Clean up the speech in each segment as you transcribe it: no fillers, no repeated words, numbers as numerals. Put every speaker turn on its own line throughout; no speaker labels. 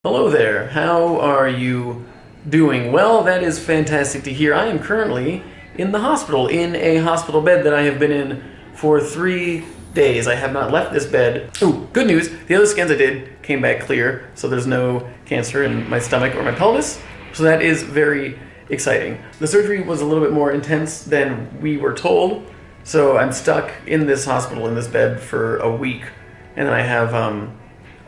Hello there, how are you doing? Well, that is fantastic to hear. I am currently in the hospital, in a hospital bed that I have been in for 3 days. I have not left this bed. Ooh, good news, the other scans I did came back clear, so there's no cancer in my stomach or my pelvis, so that is very exciting. The surgery was a little bit more intense than we were told, so I'm stuck in this hospital, in this bed for a week, and then I have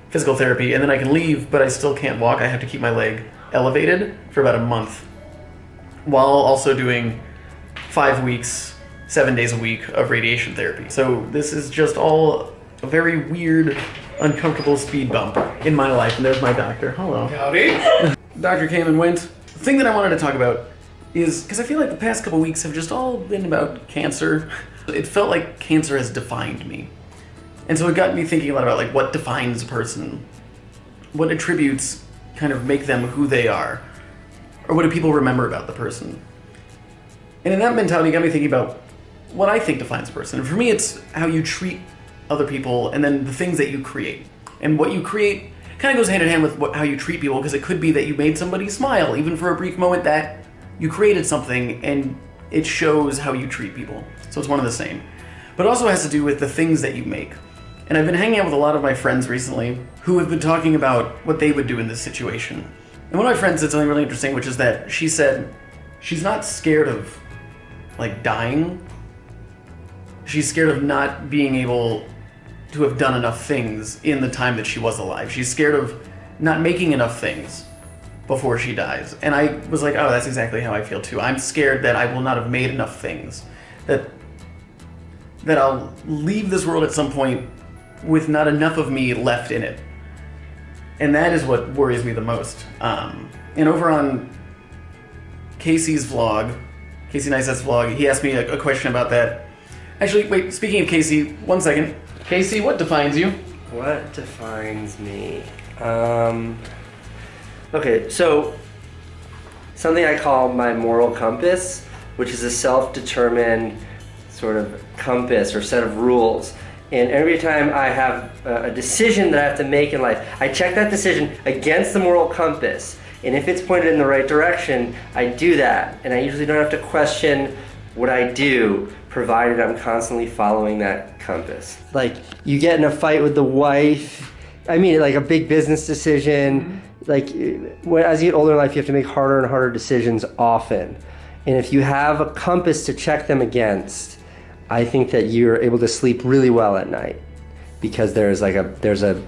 physical therapy, and then I can leave, but I still can't walk. I have to keep my leg elevated for about a month, while also doing 5 weeks, 7 days a week of radiation therapy. So this is just all a very weird, uncomfortable speed bump in my life. And there's my doctor. Hello.
Howdy.
Doctor came and went. The thing that I wanted to talk about is, because I feel like the past couple weeks have just all been about cancer. It felt like cancer has defined me. And so it got me thinking a lot about like what defines a person, what attributes kind of make them who they are, or what do people remember about the person. And in that mentality, it got me thinking about what I think defines a person. And for me, it's how you treat other people and then the things that you create. And what you create kind of goes hand in hand with how you treat people, because it could be that you made somebody smile, even for a brief moment, that you created something and it shows how you treat people. So it's one and the same. But it also has to do with the things that you make. And I've been hanging out with a lot of my friends recently who have been talking about what they would do in this situation. And one of my friends said something really interesting, which is that she said she's not scared of like dying. She's scared of not being able to have done enough things in the time that she was alive. She's scared of not making enough things before she dies. And I was like, oh, that's exactly how I feel too. I'm scared that I will not have made enough things. That I'll leave this world at some point with not enough of me left in it. And that is what worries me the most. And over on Casey's vlog, Casey Neistat's vlog, he asked me a question about that. Actually, wait, speaking of Casey, 1 second. Casey, what defines you?
What defines me? Okay, so something I call my moral compass, which is a self-determined sort of compass or set of rules. And every time I have a decision that I have to make in life, I check that decision against the moral compass. And if it's pointed in the right direction, I do that. And I usually don't have to question what I do, provided I'm constantly following that compass. Like, you get in a fight with the wife, I mean, like a big business decision. Like, as you get older in life, you have to make harder and harder decisions often. And if you have a compass to check them against, I think that you're able to sleep really well at night, because there's a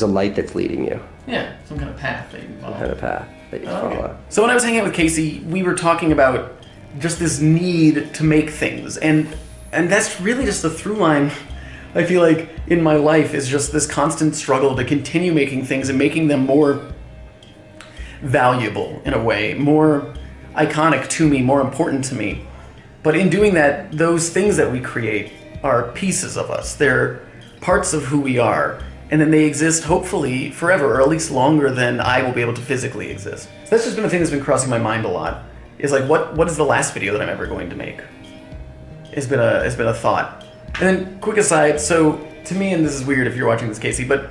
light that's leading you.
Yeah, some kind of path that you follow.
Some kind of path that you follow.
So when I was hanging out with Casey, we were talking about just this need to make things, and that's really just the through line, I feel like, in my life, is just this constant struggle to continue making things and making them more valuable in a way, more iconic to me, more important to me. But in doing that, those things that we create are pieces of us. They're parts of who we are. And then they exist, hopefully, forever, or at least longer than I will be able to physically exist. So that's just been a thing that's been crossing my mind a lot. Is like, what is the last video that I'm ever going to make? It's been a thought. And then, quick aside, so to me, and this is weird if you're watching this, Casey, but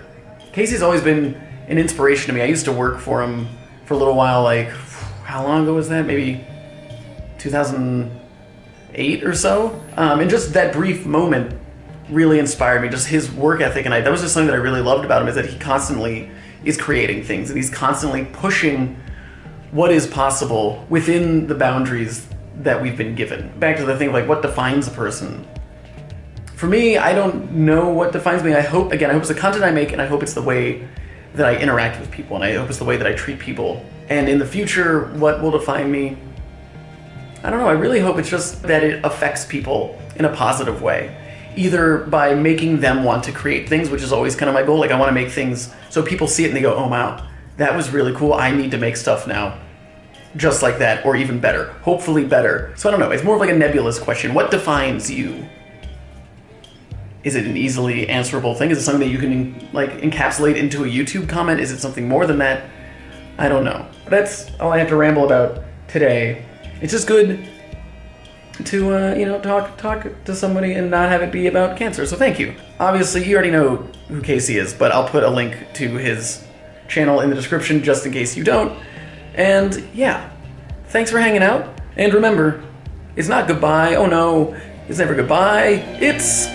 Casey's always been an inspiration to me. I used to work for him for a little while, like, how long ago was that? Maybe 2008 or so. And just that brief moment really inspired me. Just his work ethic, and that was just something that I really loved about him, is that he constantly is creating things, and he's constantly pushing what is possible within the boundaries that we've been given. Back to the thing of like, what defines a person? For me, I don't know what defines me. I hope it's the content I make, and I hope it's the way that I interact with people, and I hope it's the way that I treat people. And in the future, what will define me? I don't know. I really hope it's just that it affects people in a positive way. Either by making them want to create things, which is always kind of my goal. Like, I want to make things so people see it and they go, oh wow, that was really cool. I need to make stuff now just like that, or even better. Hopefully better. So I don't know. It's more of like a nebulous question. What defines you? Is it an easily answerable thing? Is it something that you can like encapsulate into a YouTube comment? Is it something more than that? I don't know. That's all I have to ramble about today. It's just good to talk to somebody and not have it be about cancer. So thank you. Obviously, you already know who Casey is, but I'll put a link to his channel in the description just in case you don't. And yeah, thanks for hanging out. And remember, it's not goodbye. Oh no, it's never goodbye. It's